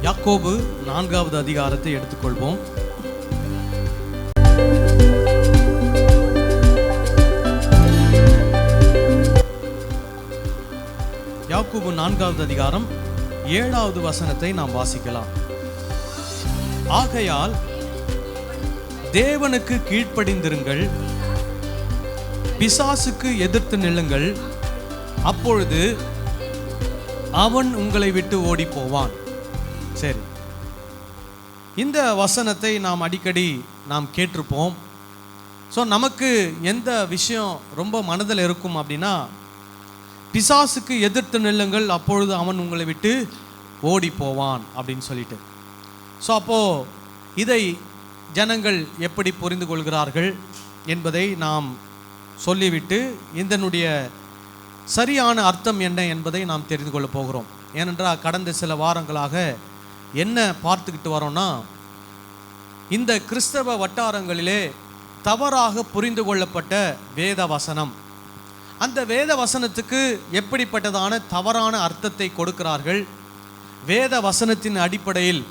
யாக்கோபு 4வது அதிகாரத்தை எடுத்துக்கொள்வோம். யாக்கோபு 4வது அதிகாரம் 7வது வசனத்தை நாம் வாசிக்கலாம். ஆகையால் தேவனுக்கு கீழ்ப்படிந்திருங்கள், பிசாசுக்கு எதிர்த்து நில்லுங்கள், அப்பொழுது அவன் உங்களை விட்டு ஓடி போவான். சரி, இந்த வசனத்தை நாம் அடிக்கடி கேட்டிருப்போம். ஸோ நமக்கு எந்த விஷயம் ரொம்ப மனதில் இருக்கும் அப்படின்னா, பிசாசுக்கு எதிர்த்து நில்லுங்கள், அப்பொழுது அவன் உங்களை விட்டு ஓடி போவான் அப்படின்னு சொல்லிட்டு. ஸோ அப்போது இதை ஜனங்கள் எப்படி புரிந்து கொள்கிறார்கள் என்பதை நாம் சொல்லிவிட்டு இதனுடைய சரியான அர்த்தம் என்ன என்பதை நாம் தெரிந்து கொள்ள போகிறோம். ஏனென்றால் கடந்த சில வாரங்களாக என்ன பார்த்துக்கிட்டு வரோன்னா, இந்த கிறிஸ்தவ வட்டாரங்களிலே தவறாக புரிந்து கொள்ளப்பட்ட வேத வசனம், அந்த வேத வசனத்துக்கு எப்படிப்பட்டதான தவறான அர்த்தத்தை கொடுக்கிறார்கள், வேத வசனத்தின் அடிப்படையில்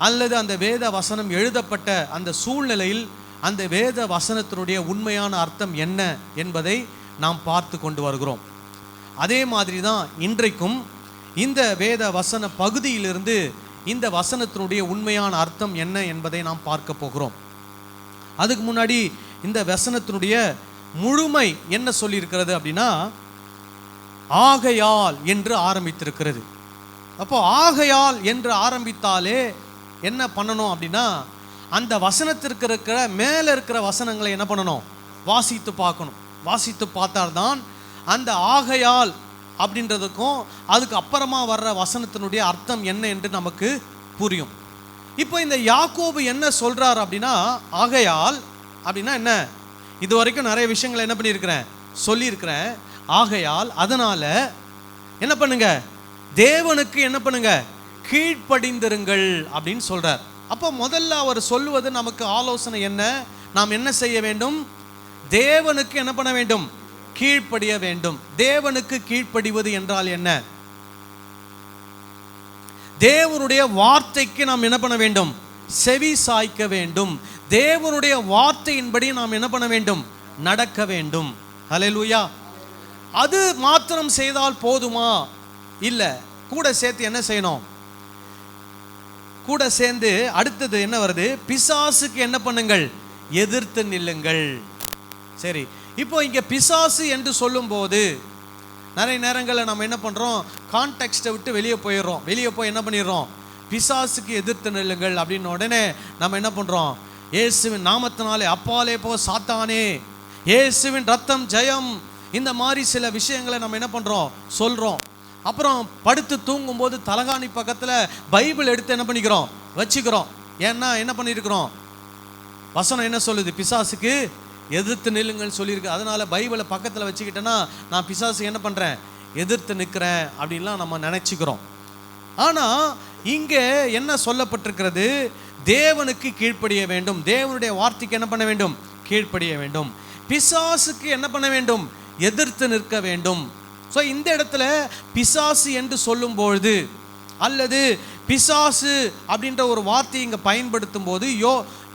அல்லது அந்த வேத வசனம் எழுதப்பட்ட அந்த சூழ்நிலையில் அந்த வேத வசனத்தினுடைய உண்மையான அர்த்தம் என்ன என்பதை நாம் பார்த்து கொண்டு வருகிறோம். அதே மாதிரி தான் இன்றைக்கும் இந்த வேத வசன பகுதியிலிருந்து இந்த வசனத்தினுடைய உண்மையான அர்த்தம் என்ன என்பதை நாம் பார்க்க போகிறோம். அதுக்கு முன்னாடி இந்த வசனத்தினுடைய முழுமை என்ன சொல்லியிருக்கிறது அப்படின்னா, ஆகையால் என்று ஆரம்பித்திருக்கிறது. அப்போ ஆகையால் என்று ஆரம்பித்தாலே என்ன பண்ணணும் அப்படின்னா, அந்த வசனத்திற்கு இருக்கிற மேலே இருக்கிற வசனங்களை என்ன பண்ணணும், வாசித்து பார்க்கணும். வாசித்து பார்த்தால்தான் அந்த ஆகையால் அப்படின்றதுக்கும் அதுக்கு அப்புறமா வர்ற வசனத்தினுடைய அர்த்தம் என்ன என்று நமக்கு புரியும். இப்போ இந்த யாக்கோபு என்ன சொல்றார் அப்படின்னா, ஆகையால் அப்படின்னா என்ன, இது வரைக்கும் நிறைய விஷயங்களை என்ன பண்ணியிருக்கிறேன், சொல்லியிருக்கிறேன். ஆகையால் அதனால என்ன பண்ணுங்க, தேவனுக்கு என்ன பண்ணுங்க, கீழ்ப்படிந்திருங்கள் அப்படின்னு சொல்றார். அப்போ முதல்ல அவர் சொல்லுவது நமக்கு ஆலோசனை என்ன, நாம் என்ன செய்ய வேண்டும், தேவனுக்கு என்ன பண்ண வேண்டும், கீழ்ப்படிய வேண்டும். தேவனுக்கு கீழ்ப்படிவது என்றால் என்ன, தேவனுடைய வார்த்தைக்கு நாம் என்ன பண்ண வேண்டும், செவி சாய்க்க வேண்டும். தேவனுடைய வார்த்தையின்படி நாம் என்ன பண்ண வேண்டும், நடக்க வேண்டும். ஹல்லேலூயா. அது மாத்திரம் செய்தால் போதுமா, இல்லை, கூட சேர்த்து என்ன செய்யணும், கூட சேர்ந்து அடுத்தது என்ன வருது, பிசாசுக்கு என்ன பண்ணுங்கள், எதிர்த்து நில்லுங்கள். சரி, இப்போ இங்கே பிசாசு என்று சொல்லும்போது நிறைய நேரங்களில் நம்ம என்ன பண்ணுறோம், கான்டெக்ஸ்ட்டை விட்டு வெளியே போயிடுறோம். வெளியே போய் என்ன பண்ணிடுறோம், பிசாசுக்கு எதிர்த்து நில்லுங்கள் அப்படின்னு உடனே நம்ம என்ன பண்ணுறோம், இயேசுவின் நாமத்தினாலே அப்பாலே போ சாத்தானே, இயேசுவின் ரத்தம் ஜெயம், இந்த மாதிரி சில விஷயங்களை நம்ம என்ன பண்ணுறோம், சொல்கிறோம். அப்புறம் படுத்து தூங்கும்போது தலகாணி பக்கத்தில் பைபிள் எடுத்து என்ன பண்ணிக்கிறோம், வச்சுக்கிறோம். ஏன்னா என்ன பண்ணியிருக்கிறோம், வசனம் என்ன சொல்லுது, பிசாசுக்கு எதிர்த்து நில்லுங்கள் சொல்லியிருக்கு. அதனால் பைபிளை பக்கத்தில் வச்சுக்கிட்டேன்னா நான் பிசாசு என்ன பண்ணுறேன், எதிர்த்து நிற்கிறேன் அப்படின்லாம் நம்ம நினச்சிக்கிறோம். ஆனால் இங்கே என்ன சொல்லப்பட்டிருக்கிறது, தேவனுக்கு கீழ்ப்படிய வேண்டும், தேவனுடைய வார்த்தைக்கு என்ன பண்ண வேண்டும், கீழ்ப்படிய வேண்டும். பிசாசுக்கு என்ன பண்ண வேண்டும், எதிர்த்து நிற்க வேண்டும். ஸோ இந்த இடத்துல பிசாசு என்று சொல்லும்பொழுது அல்லது பிசாசு அப்படின்ற ஒரு வார்த்தையை இங்கே பயன்படுத்தும் போது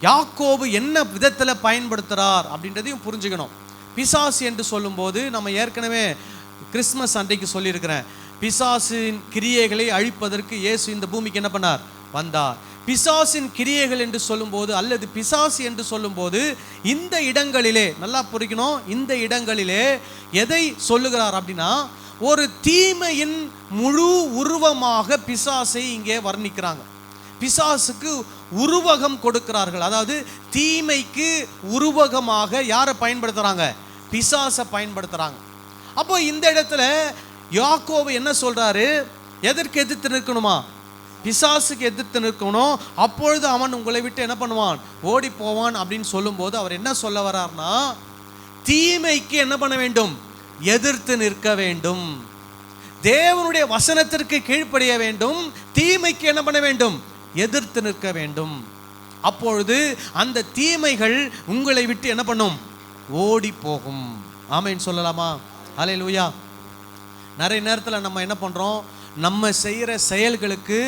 யாக்கோபு என்ன விதத்தில் பயன்படுத்துகிறார் அப்படின்றதையும் புரிஞ்சுக்கணும். பிசாசு என்று சொல்லும்போது நம்ம ஏற்கனவே கிறிஸ்மஸ் அன்றைக்கு சொல்லியிருக்கிறேன், பிசாசின் கிரியைகளை அழிப்பதற்கு இயேசு இந்த பூமிக்கு என்ன பண்ணார், வந்தார். பிசாசின் கிரியைகள் என்று சொல்லும்போது அல்லது பிசாசு என்று சொல்லும்போது இந்த இடங்களிலே நல்லா புரிக்கணும், இந்த இடங்களிலே எதை சொல்லுகிறார் அப்படின்னா, ஒரு தீமையின் முழு உருவமாக பிசாசை இங்கே வர்ணிக்கிறாங்க. பிசாசுக்கு உருவகம் கொடுக்கிறார்கள். அதாவது தீமைக்கு உருவகமாக யாரை பயன்படுத்துகிறாங்க, பிசாசை பயன்படுத்துகிறாங்க. அப்போ இந்த இடத்துல யாக்கோபு என்ன சொல்கிறாரு, எதற்கு எதிர்த்து நிற்கணுமா, பிசாசுக்கு எதிர்த்து நிற்கணும், அப்பொழுது அவன் உங்களை விட்டு என்ன பண்ணுவான், ஓடி போவான் அப்படின்னு சொல்லும்போது அவர் என்ன சொல்ல வர்றார்னா, தீமைக்கு என்ன பண்ண வேண்டும், எதிர்த்து நிற்க வேண்டும். தேவனுடைய வசனத்திற்கு கீழ்ப்படிய வேண்டும், தீமைக்கு என்ன பண்ண வேண்டும், எதிர்த்து நிற்க வேண்டும். அப்பொழுது அந்த தீமைகள் உங்களை விட்டு என்ன பண்ணும், ஓடி போகும். ஆமென் சொல்லலாமா? ஹல்லேலூயா. நிறைய நேரத்தில் நம்ம என்ன பண்ணுறோம், நம்ம செய்கிற செயல்களுக்கு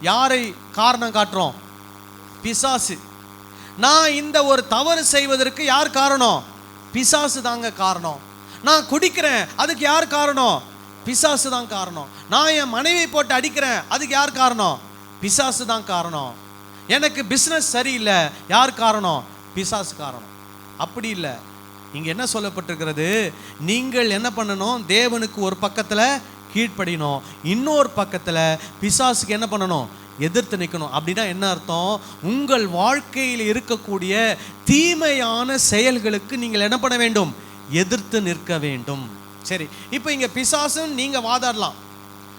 யாரை காரணம் காட்டுறோம்? பிசாசு. நான் இந்த ஒரு தவறு செய்வதற்கு யார் காரணம்? பிசாசு தாங்க காரணம். நான் குடிக்கிறேன், அதுக்கு யார் காரணம்? பிசாசு தான் காரணம். நான் என் மனைவியை போட்டு அடிக்கிறேன், அதுக்கு யார் காரணம்? பிசாசு தான் காரணம். எனக்கு பிஸ்னஸ் சரியில்லை, யார் காரணம்? பிசாசு காரணம். அப்படி இல்லை. இங்கே என்ன சொல்லப்பட்டிருக்கிறது? நீங்கள் என்ன பண்ணணும்? தேவனுக்கு ஒரு பக்கத்தில் கீழ்ப்படியணும், இன்னொரு பக்கத்தில் பிசாசுக்கு என்ன பண்ணணும்? எதிர்த்து நிற்கணும். அப்படின்னா என்ன அர்த்தம்? உங்கள் வாழ்க்கையில் இருக்கக்கூடிய தீமையான செயல்களுக்கு நீங்கள் என்ன பண்ண வேண்டும்? எதிர்த்து நிற்க வேண்டும். சரி, இப்போ இங்கே பிசாசுன்னு நீங்கள் வாதாடலாம்.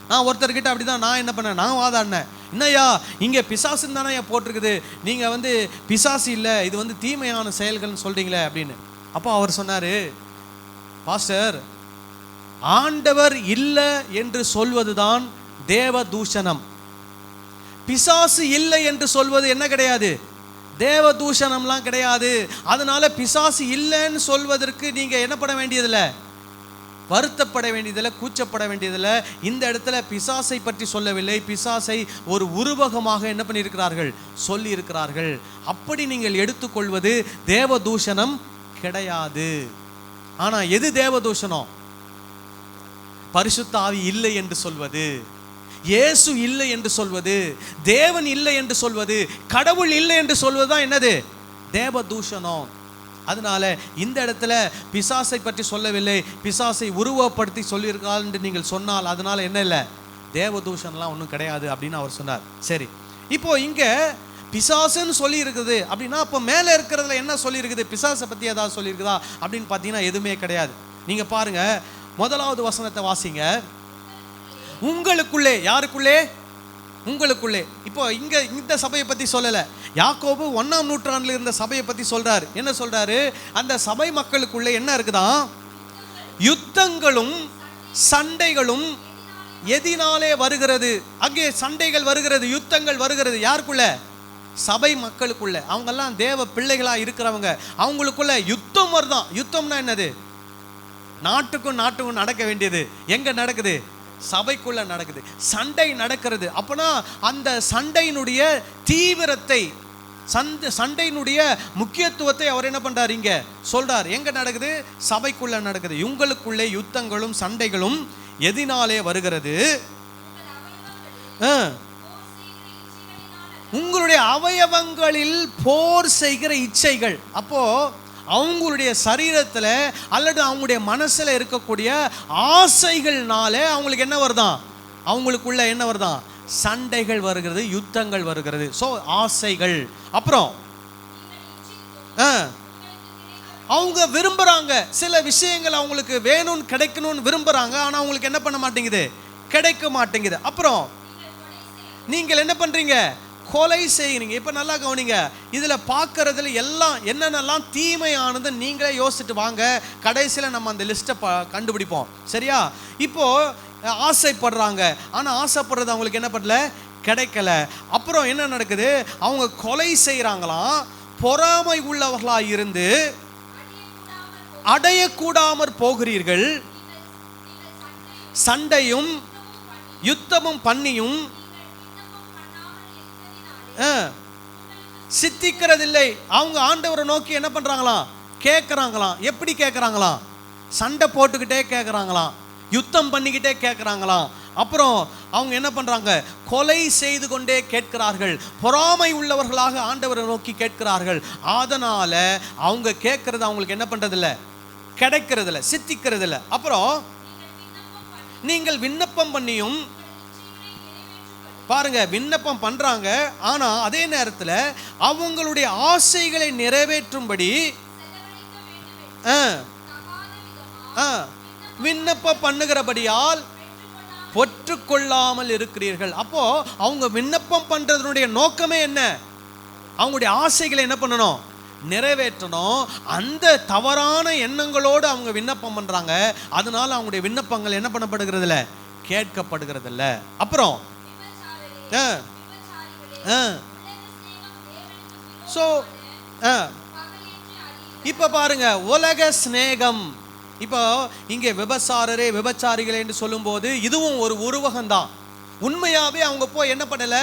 நான் ஒருத்தர்கிட்ட அப்படி தான் நான் என்ன பண்ணேன், நான் வாதாடினேன். என்னையா இங்கே பிசாசுன்னு தானே போட்டிருக்குது, நீங்கள் பிசாசு இல்லை, இது தீமையான செயல்கள்னு சொல்கிறீங்களே அப்படின்னு. அப்போ அவர் சொன்னார், பாஸ்டர், ஆண்டவர் இல்லை என்று சொல்வது தான் தேவ தூஷணம். பிசாசு இல்லை என்று சொல்வது என்ன கிடையாது? தேவ தூஷணம்லாம் கிடையாது. அதனால பிசாசு இல்லைன்னு சொல்வதற்கு நீங்கள் என்ன பண்ண வேண்டியதில்லை, வருத்தப்பட வேண்டியதில்லை, கூச்சப்பட வேண்டியதில்லை. இந்த இடத்துல பிசாசை பற்றி சொல்லவில்லை, பிசாசை ஒரு உருவகமாக என்ன பண்ணியிருக்கிறார்கள்? சொல்லி இருக்கிறார்கள். அப்படி நீங்கள் எடுத்துக்கொள்வது தேவ தூஷணம் கிடையாது. ஆனால் எது தேவ தூஷணம்? பரிசுத்த ஆவி இல்லை என்று சொல்வது, இயேசு இல்லை என்று சொல்வது, தேவன் இல்லை என்று சொல்வது, கடவுள் இல்லை என்று சொல்வது தான் என்னது? தேவ தூஷணம். அதனால இந்த இடத்துல பிசாசை பற்றி சொல்லவில்லை, பிசாசை உருவப்படுத்தி சொல்லியிருக்காள் என்று நீங்கள் சொன்னால் அதனால என்ன இல்லை, தேவ தூஷணம்லாம் ஒன்றும் கிடையாது அப்படின்னு அவர் சொன்னார். சரி, இப்போ இங்கே பிசாசுன்னு சொல்லி இருக்குது அப்படின்னா அப்போ மேலே இருக்கிறதுல என்ன சொல்லியிருக்குது? பிசாசை பற்றி ஏதாவது சொல்லியிருக்குதா அப்படின்னு பார்த்தீங்கன்னா எதுவுமே கிடையாது. நீங்கள் பாருங்க, முதலாவது வசனத்தை வாசிங்க. உங்களுக்குள்ளே, யாருக்குள்ளே? உங்களுக்குள்ளே. இப்போ இங்க இந்த சபையை பத்தி சொல்லல, யாக்கோபு 1ஆம் நூற்றாண்டில் இருந்த சபையை பத்தி சொல்றாரு. என்ன சொல்றாரு? அந்த சபை மக்களுக்குள்ளே என்ன இருக்குதான்? யுத்தங்களும் சண்டைகளும் எதினாலே வருகிறது. அங்கே சண்டைகள் வருகிறது, யுத்தங்கள் வருகிறது. யாருக்குள்ள? சபை மக்களுக்குள்ள. அவங்கெல்லாம் தேவ பிள்ளைகளா இருக்கிறவங்க, அவங்களுக்குள்ள யுத்தம் வருதான். யுத்தம்னா என்னது? நாட்டுக்கும் நாட்டுக்கும் நடக்க வேண்டியது எங்க நடக்குது? சபைக்குள்ள நடக்குது. சண்டை நடக்கிறது. அப்பனா அந்த சண்டையினுடைய தீவிரத்தை, சண்டையினுடைய முக்கியத்துவத்தை அவர் என்ன பண்றாரு? இங்க சொல்றார். எங்க நடக்குது? சபைக்குள்ள நடக்குது. உங்களுக்குள்ளே யுத்தங்களும் சண்டைகளும் எதினாலே வருகிறது? உங்களுடைய அவயவங்களில் போர் செய்கிற இச்சைகள். அப்போ அவங்களுடைய சரீரத்தில் அல்லது அவங்களுடைய மனசில் இருக்கக்கூடிய ஆசைகள்னால அவங்களுக்கு என்ன வருதான்? அவங்களுக்குள்ள என்ன வருதான்? சண்டைகள் வருகிறது, யுத்தங்கள் வருகிறது. ஸோ ஆசைகள். அப்புறம் அவங்க விரும்புகிறாங்க சில விஷயங்கள், அவங்களுக்கு வேணும்னு கிடைக்கணும்னு விரும்புகிறாங்க, ஆனால் அவங்களுக்கு என்ன பண்ண மாட்டேங்குது? கிடைக்க மாட்டேங்குது. அப்புறம் நீங்கள் என்ன பண்ணுறீங்க? கொலை செய்கிறீங்க. இப்போ நல்லா கவனிங்க, இதில் பார்க்கறதுல எல்லாம் என்னென்னலாம் தீமையானது நீங்களே யோசிச்சுட்டு வாங்க. கடைசியில் நம்ம அந்த லிஸ்ட்டை கண்டுபிடிப்போம். சரியா? இப்போது ஆசைப்படுறாங்க, ஆனால் ஆசைப்படுறது அவங்களுக்கு என்ன பண்ணல? கிடைக்கல. அப்புறம் என்ன நடக்குது? அவங்க கொலை செய்கிறாங்களாம். பொறாமை உள்ளவர்களாக இருந்து அடையக்கூடாமற் போகிறீர்கள். சண்டையும் யுத்தமும் பண்ணியும் சித்திக்கிறதில்லை. அவங்க ஆண்டவரை நோக்கி என்ன பண்றாங்களாம்? கேட்குறாங்களாம். எப்படி கேட்குறாங்களாம்? சண்டை போட்டுக்கிட்டே கேட்குறாங்களாம், யுத்தம் பண்ணிக்கிட்டே கேட்குறாங்களாம். அப்புறம் அவங்க என்ன பண்ணுறாங்க? கொலை செய்து கொண்டே கேட்கிறார்கள். பொறாமை உள்ளவர்களாக ஆண்டவரை நோக்கி கேட்கிறார்கள். அதனால் அவங்க கேட்குறது அவங்களுக்கு என்ன பண்ணுறதில்ல? கிடைக்கிறதில்ல, சித்திக்கிறதில்ல. அப்புறம் நீங்கள் விண்ணப்பம் பண்ணியும் பாருங்க, விண்ணப்பம் பண்றாங்க, ஆனா அதே நேரத்தில் அவங்களுடைய ஆசைகளை நிறைவேற்றும்படி விண்ணப்பம் பண்ணுகிறபடியால் பெற்றுக்கொள்ளாமல் இருக்கிறீர்கள். அப்போ அவங்க விண்ணப்பம் பண்றதுடைய நோக்கமே என்ன? அவங்களுடைய ஆசைகளை என்ன பண்ணணும்? நிறைவேற்றணும். அந்த தவறான எண்ணங்களோடு அவங்க விண்ணப்பம் பண்றாங்க. அதனால அவங்களுடைய விண்ணப்பங்கள் என்ன பண்ணப்படுகிறது இல்லை? கேட்கப்படுகிறது இல்லை. அப்புறம் இப்ப பாருங்க, உலக சிநேகம். இப்போ இங்கே விபச்சாரரே விபச்சாரிகளே என்று சொல்லும் போது இதுவும் ஒரு உருவகம்தான். உண்மையாவே அவங்க போய் என்ன பண்ணல,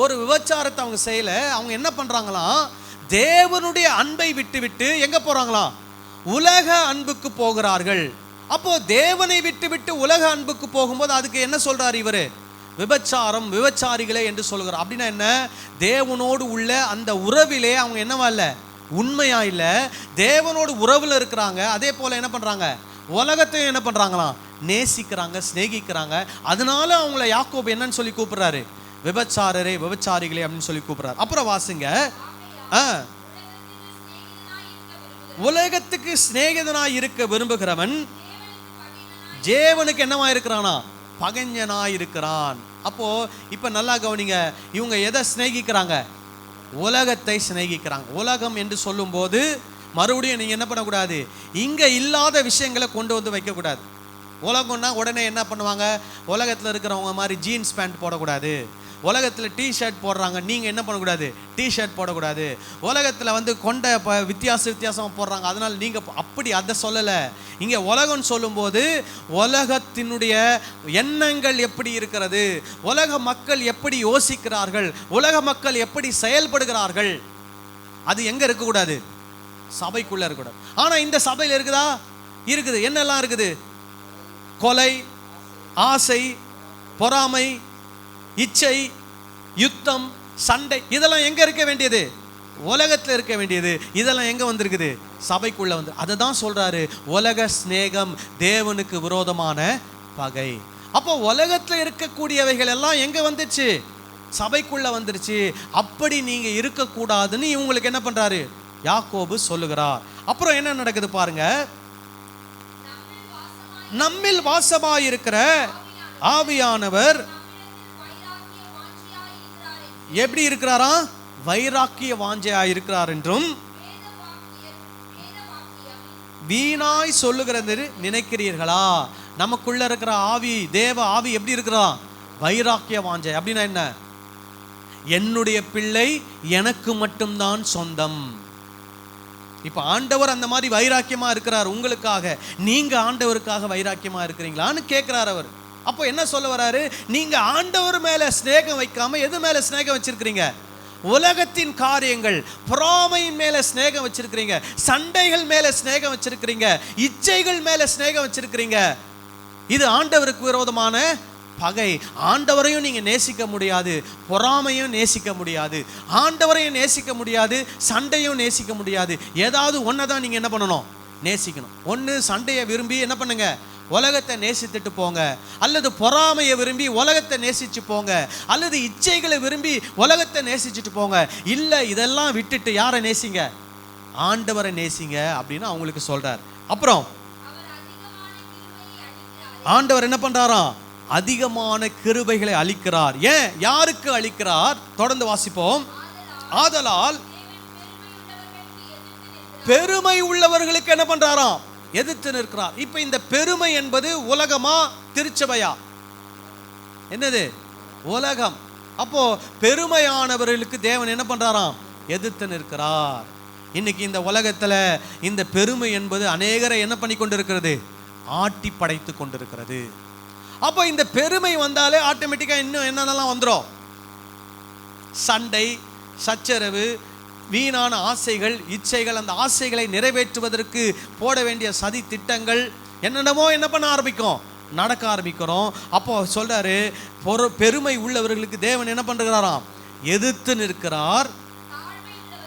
ஒரு விபச்சாரத்தை அவங்க செய்யல. அவங்க என்ன பண்றாங்களாம், தேவனுடைய அன்பை விட்டு விட்டு எங்க போறாங்களாம், உலக அன்புக்கு போகிறார்கள். அப்போ தேவனை விட்டு விட்டு உலக அன்புக்கு போகும்போது அதுக்கு என்ன சொல்றாரு இவரு, விபச்சாரம், விபச்சாரிகளே என்று சொல்கிறார். அப்படின்னா என்ன, தேவனோடு உள்ள அந்த உறவிலே அவங்க என்னவா இல்ல, உண்மையா இல்ல. தேவனோடு உறவுல இருக்கிறாங்க, அதே போல என்ன பண்றாங்க, உலகத்தையும் என்ன பண்றாங்களாம், நேசிக்கிறாங்க, சிநேகிக்கிறாங்க. அதனால அவங்கள யாக்கோபு என்னன்னு சொல்லி கூப்பிடுறாரு, விபச்சாரரே, விபச்சாரிகளே அப்படின்னு சொல்லி கூப்பிடுறாரு. அப்புறம் வாசிங்க, உலகத்துக்கு சிநேகிதனாய் இருக்க விரும்புகிறவன் தேவனுக்கு என்னவா இருக்கிறானா, பகைஞனாய் இருக்கிறான். அப்போ இப்ப நல்லா கவனிங்க, இவங்க எதை சிநேகிக்கிறாங்க, உலகத்தை சிநேகிக்கிறாங்க. உலகம் என்று சொல்லும் போது மறுபடியும் நீங்க என்ன பண்ணக்கூடாது, இங்க இல்லாத விஷயங்களை கொண்டு வந்து வைக்கக்கூடாது. உலகம்னா உடனே என்ன பண்ணுவாங்க, உலகத்தில் இருக்கிறவங்க மாதிரி ஜீன்ஸ் பேண்ட் போடக்கூடாது. உலகத்தில் டிஷர்ட் போடுறாங்க, நீங்கள் என்ன பண்ணக்கூடாது, டிஷர்ட் போடக்கூடாது. உலகத்தில் வந்து கொண்ட வித்தியாசமாக போடுறாங்க, அதனால் நீங்கள் அப்படி அதை சொல்லலை. இங்கே உலகம்னு சொல்லும்போது உலகத்தினுடைய எண்ணங்கள் எப்படி இருக்கிறது, உலக மக்கள் எப்படி யோசிக்கிறார்கள், உலக மக்கள் எப்படி செயல்படுகிறார்கள், அது எங்கே இருக்கக்கூடாது, சபைக்குள்ளே இருக்கக்கூடாது. ஆனால் இந்த சபையில் இருக்குதா, இருக்குது. என்னெல்லாம் இருக்குது, கொலை, ஆசை, பொறாமை, இச்சை, யுத்தம், சண்டை, இதெல்லாம் எங்க இருக்க வேண்டியது, உலகத்தில் இருக்க வேண்டியது. இதெல்லாம் எங்க வந்திருக்குது, சபைக்குள்ள வந்து. அதை தான் சொல்றாரு, உலக சிநேகம் தேவனுக்கு விரோதமான பகை. அப்போ உலகத்தில் இருக்கக்கூடியவைகள் எல்லாம் எங்க வந்துச்சு, சபைக்குள்ள வந்துருச்சு. அப்படி நீங்க இருக்கக்கூடாதுன்னு இவங்களுக்கு என்ன பண்றாரு, யாக்கோபு சொல்லுகிறார். அப்புறம் என்ன நடக்குது பாருங்க, நம்மில் வாசமாயிருக்கிற ஆவியானவர் எப்படி இருக்கிறாரா, வைராக்கிய வாஞ்சையா இருக்கிறார் என்றும் வீணாய் சொல்லுகிறது நினைக்கிறீர்களா. நமக்குள்ள இருக்கிற ஆவி, தேவ ஆவி எப்படி இருக்கிறா, வைராக்கிய வாஞ்சை. அப்படின்னா என்ன, என்னுடைய பிள்ளை எனக்கு மட்டும்தான் சொந்தம். இப்ப ஆண்டவர் அந்த மாதிரி வைராக்கியமா இருக்கிறார் உங்களுக்காக, நீங்க ஆண்டவருக்காக வைராக்கியமா இருக்கிறீங்களான்னு கேட்கிறார் அவர். அப்போ என்ன சொல்ல வராரு, நீங்க ஆண்டவர் மேல ஸ்நேகம் வைக்காம எது மேல ஸ்நேகம் வச்சிருக்கிறீங்க, உலகத்தின் காரியங்கள், பொறாமையின் மேல ஸ்நேகம் வச்சிருக்கிறீங்க, சண்டைகள் மேல ஸ்நேகம் வச்சிருக்கிறீங்க, இச்சைகள் மேல ஸ்நேகம் வச்சிருக்கிறீங்க. இது ஆண்டவருக்கு விரோதமான பகை. ஆண்டவரையும் நீங்க நேசிக்க முடியாது, பொறாமையும் நேசிக்க முடியாது, ஆண்டவரையும் நேசிக்க முடியாது, சண்டையும் நேசிக்க முடியாது. ஏதாவது ஒன்னதான் நீங்க என்ன பண்ணணும், நேசிக்கணும். ஒன்று சண்டையை விரும்பி என்ன பண்ணுங்க, உலகத்தை நேசித்துட்டு போங்க, அல்லது பொறாமையை விரும்பி உலகத்தை நேசிச்சு போங்க, அல்லது இச்சைகளை விரும்பி உலகத்தை நேசிச்சுட்டு போங்க. இல்லை, இதெல்லாம் விட்டுட்டு யாரை நேசிங்க, ஆண்டவரை நேசிங்க அப்படின்னு அவங்களுக்கு சொல்றார். அப்புறம் ஆண்டவர் என்ன பண்றாராம், அதிகமான கிருபைகளை அளிக்கிறார். ஏன், யாருக்கு அளிக்கிறார், தொடர்ந்து வாசிப்போம். ஆதலால் பெருமை உள்ளவர்களுக்கு என்ன பண்றாராம், எதிர்த்து நிற்கிறார். இப்ப இந்த பெருமை என்பது உலகமா திருச்சபையா, என்னது, உலகம். அப்போ பெருமையானவர்களுக்கு தேவன் என்ன பண்றாராம், எதிர்த்து நிற்கிறார். இன்னைக்கு இந்த உலகத்துல இந்த பெருமை என்பது அநேகரை என்ன பண்ணி கொண்டிருக்கிறது, ஆட்டி படைத்து கொண்டிருக்கிறது. அப்போ இந்த பெருமை வந்தாலே ஆட்டோமேட்டிக்கா இன்னும் என்னென்னலாம் வந்துடும், சண்டை, சச்சரவு, வீணான ஆசைகள், இச்சைகள். அந்த ஆசைகளை நிறைவேற்றுவதற்கு போட வேண்டிய சதி திட்டங்கள் என்னென்னமோ என்ன பண்ண ஆரம்பிக்கும், நடக்க ஆரம்பிக்கிறோம். அப்போ சொல்றாரு, பெருமை உள்ளவர்களுக்கு தேவன் என்ன பண்றாராம், எதிர்த்து நிற்கிறார்.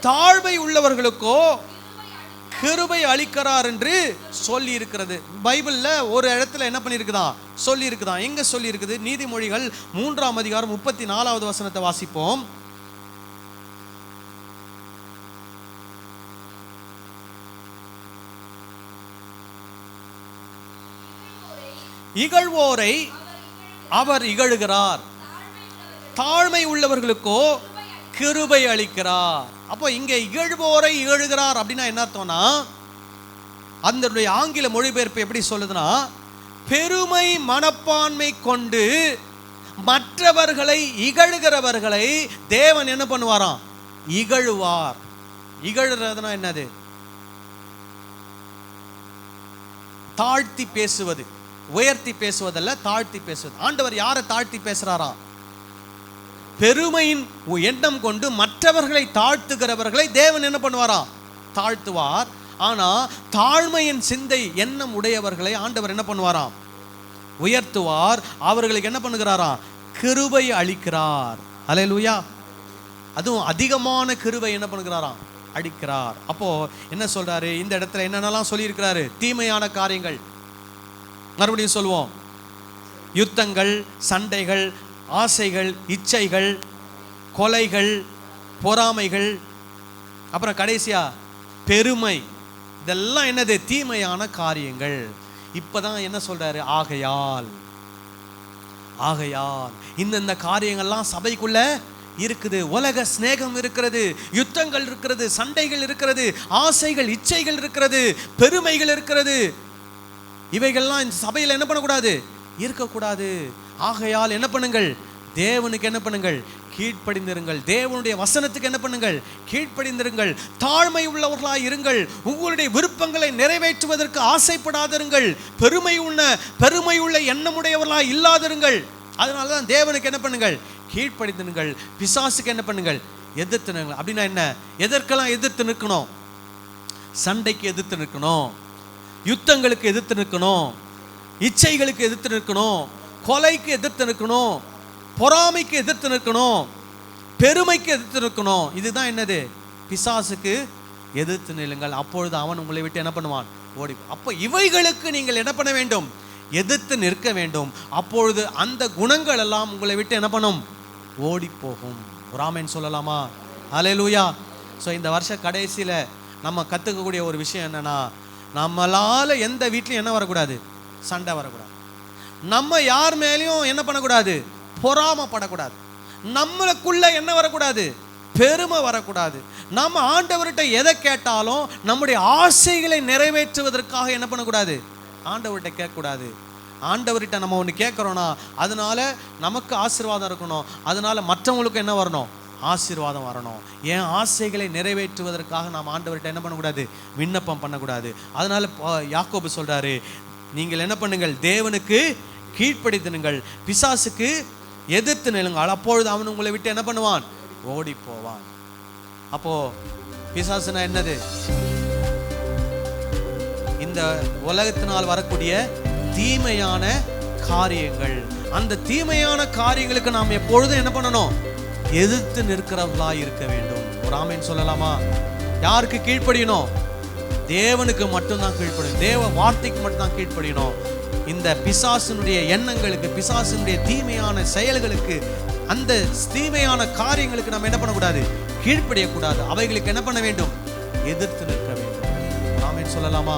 தாழ்மை உள்ளவர்களுக்கோ கிருபை அளிக்கிறார் என்று சொல்லி இருக்கிறது. பைபிள்ல ஒரு இடத்துல என்ன பண்ணியிருக்குதான், சொல்லி இருக்குதான். எங்க சொல்லி இருக்குது, நீதிமொழிகள் 3ஆம் அதிகாரம் 34வது வசனத்தை வாசிப்போம். இகழ்வோரை அவர் இகழுகிறார், தாழ்மை உள்ளவர்களுக்கோ கிருபை அளிக்கிறார். அப்போ இங்கே இகழ்வோரை இகழுகிறார் அப்படின்னா என்ன அர்த்தம்னா, அதனுடைய ஆங்கில மொழிபெயர்ப்பு எப்படி சொல்லுதுன்னா, பெருமை மனப்பான்மை கொண்டு மற்றவர்களை இகழுகிறவர்களை தேவன் என்ன பண்ணுவாராம், இகழுவார். இகழுறதுனா என்னது, தாழ்த்தி பேசுவது, உயர்த்தி பேசுவதல்ல, தாழ்த்தி பேசுவது. ஆண்டவர் யாரை தாழ்த்தி பேசுறாராம், பெருமையின் எண்ணம் கொண்டு மற்றவர்களை தாழ்த்துகிறவர்களை தேவன் என்ன பண்ணுவாராம்? தாழ்த்துவார். ஆனா தாழ்மையின் சிந்தை எண்ணம் உடையவர்களை ஆண்டவர் என்ன பண்ணுவாராம்? உயர்த்துவார். அவர்களுக்கு என்ன பண்ணுகிறாராம்? கிருபை அளிக்கிறார். அல்லேலூயா. அதுவும் அதிகமான கிருபை என்ன பண்ணுகிறாராம்? அளிக்கிறார். அப்போ என்ன சொல்றாரு இந்த இடத்துல? என்னென்னலாம் சொல்லியிருக்கிறாரு? தீமையான காரியங்கள், மறுபடியும் சொல்லுவோம், யுத்தங்கள், சண்டைகள், ஆசைகள், இச்சைகள், கொலைகள், பொறாமைகள், அப்புறம் கடைசியா பெருமை. இதெல்லாம் என்னது? தீமையான காரியங்கள். இப்பதான் என்ன சொல்றாரு? ஆகையால் இந்த காரியங்கள்லாம் சபைக்குள்ள இருக்குது. உலக சிநேகம் இருக்கிறது, யுத்தங்கள் இருக்கிறது, சண்டைகள் இருக்கிறது, ஆசைகள், இச்சைகள் இருக்கிறது, பெருமைகள் இருக்கிறது. இவைகள்லாம் இந்த சபையில் என்ன பண்ணக்கூடாது? இருக்கக்கூடாது. ஆகையால் என்ன பண்ணுங்கள்? தேவனுக்கு என்ன பண்ணுங்கள்? கீழ்ப்படிந்திருங்கள். தேவனுடைய வசனத்துக்கு என்ன பண்ணுங்கள்? கீழ்ப்படிந்திருங்கள். தாழ்மை உள்ளவர்களாய் இருங்கள். உங்களுடைய விருப்பங்களை நிறைவேற்றுவதற்கு ஆசைப்படாதிருங்கள். பெருமை உள்ள எண்ணமுடையவர்களாய் இல்லாதிருங்கள். அதனால தான் தேவனுக்கு என்ன பண்ணுங்கள்? கீழ்ப்படிந்திருங்கள். பிசாசுக்கு என்ன பண்ணுங்கள்? எதிர்த்து நிற்குங்கள். அப்படின்னா என்ன? எதற்கெல்லாம் எதிர்த்து நிற்கணும்? சண்டைக்கு எதிர்த்து நிற்கணும், யுத்தங்களுக்கு எதிர்த்து நிற்கணும், இச்சைகளுக்கு எதிர்த்து நிற்கணும், கொலைக்கு எதிர்த்து நிற்கணும், பொறாமைக்கு எதிர்த்து நிற்கணும், பெருமைக்கு எதிர்த்து நிற்கணும். இதுதான் என்னது? பிசாசுக்கு எதிர்த்து நில்லுங்கள். அப்பொழுது அவன் உங்களை விட்டு என்ன பண்ணுவான்? ஓடி. அப்போ இவைகளுக்கு நீங்கள் என்ன பண்ண வேண்டும்? எதிர்த்து நிற்க வேண்டும். அப்பொழுது அந்த குணங்கள் எல்லாம் உங்களை விட்டு என்ன பண்ணும்? ஓடி போகும். ஒரு ஆமென் சொல்லலாமா? அல்லேலூயா. ஸோ இந்த வருஷ கடைசியில் நம்ம கற்றுக்கக்கூடிய ஒரு விஷயம் என்னன்னா, நம்மளால் எந்த வீட்லையும் என்ன வரக்கூடாது? சண்டை வரக்கூடாது. நம்ம யார் மேலேயும் என்ன பண்ணக்கூடாது? பொறாமப்படக்கூடாது. நம்மளுக்குள்ள என்ன வரக்கூடாது? பெருமை வரக்கூடாது. நம்ம ஆண்டவர்கிட்ட எதை கேட்டாலும் நம்முடைய ஆசைகளை நிறைவேற்றுவதற்காக என்ன பண்ணக்கூடாது? ஆண்டவர்கிட்ட கேட்கக்கூடாது. ஆண்டவர்கிட்ட நம்ம ஒன்று கேட்குறோன்னா அதனால நமக்கு ஆசீர்வாதம் இருக்கணும், அதனால மற்றவங்களுக்கு என்ன வரணும்? ஆசீர்வாதம் வரணும். என் ஆசைகளை நிறைவேற்றுவதற்காக நாம் ஆண்டவர்கிட்ட என்ன பண்ணக்கூடாது? விண்ணப்பம் பண்ணக்கூடாது. அதனால யாக்கோபு சொல்றாரு, நீங்கள் என்ன பண்ணுங்கள்? தேவனுக்கு கீழ்ப்படித்தினுங்கள், பிசாசுக்கு எதிர்த்து நில்லுங்கள், அப்பொழுது அவன் உங்களை விட்டு என்ன பண்ணுவான்? ஓடி போவான். அப்போ பிசாசுனா என்னது? இந்த உலகத்தினால் வரக்கூடிய தீமையான காரியங்கள். அந்த தீமையான காரியங்களுக்கு நாம் எப்பொழுதும் என்ன பண்ணணும்? எதிர்த்து நிற்கிறவர்களா இருக்க வேண்டும். ஒரு ஆமென் சொல்லலாமா? யாருக்கு கீழ்ப்படியணும்? தேவனுக்கு மட்டும்தான் கீழ்ப்படியணும். தேவ வார்த்தைக்கு மட்டும்தான் கீழ்ப்படியணும். இந்த பிசாசினுடைய எண்ணங்களுக்கு, பிசாசினுடைய தீமையான செயல்களுக்கு, அந்த தீமையான காரியங்களுக்கு நாம் என்ன பண்ணக்கூடாது? கீழ்ப்படியக்கூடாது. அவைகளுக்கு என்ன பண்ண வேண்டும்? எதிர்த்து நிற்க வேண்டும். ஆமென் சொல்லலாமா?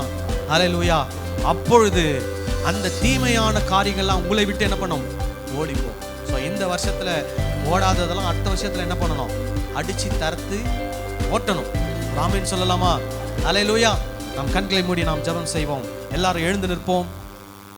அல்லேலூயா. அப்பொழுது அந்த தீமையான காரியங்கள்லாம் உங்களை விட்டு என்ன பண்ணும்? ஓடிப்போம். ஸோ இந்த வருஷத்துல ஓடாததெல்லாம் அடுத்த வருஷத்துல என்ன பண்ணணும்? அடிச்சு தரத்து ஓட்டணும். ஆமென் சொல்லலாமா? அல்லேலூயா. நாம் கண்களை மூடி நாம் ஜெபம் செய்வோம். எல்லாரும் எழுந்து நிற்போம்.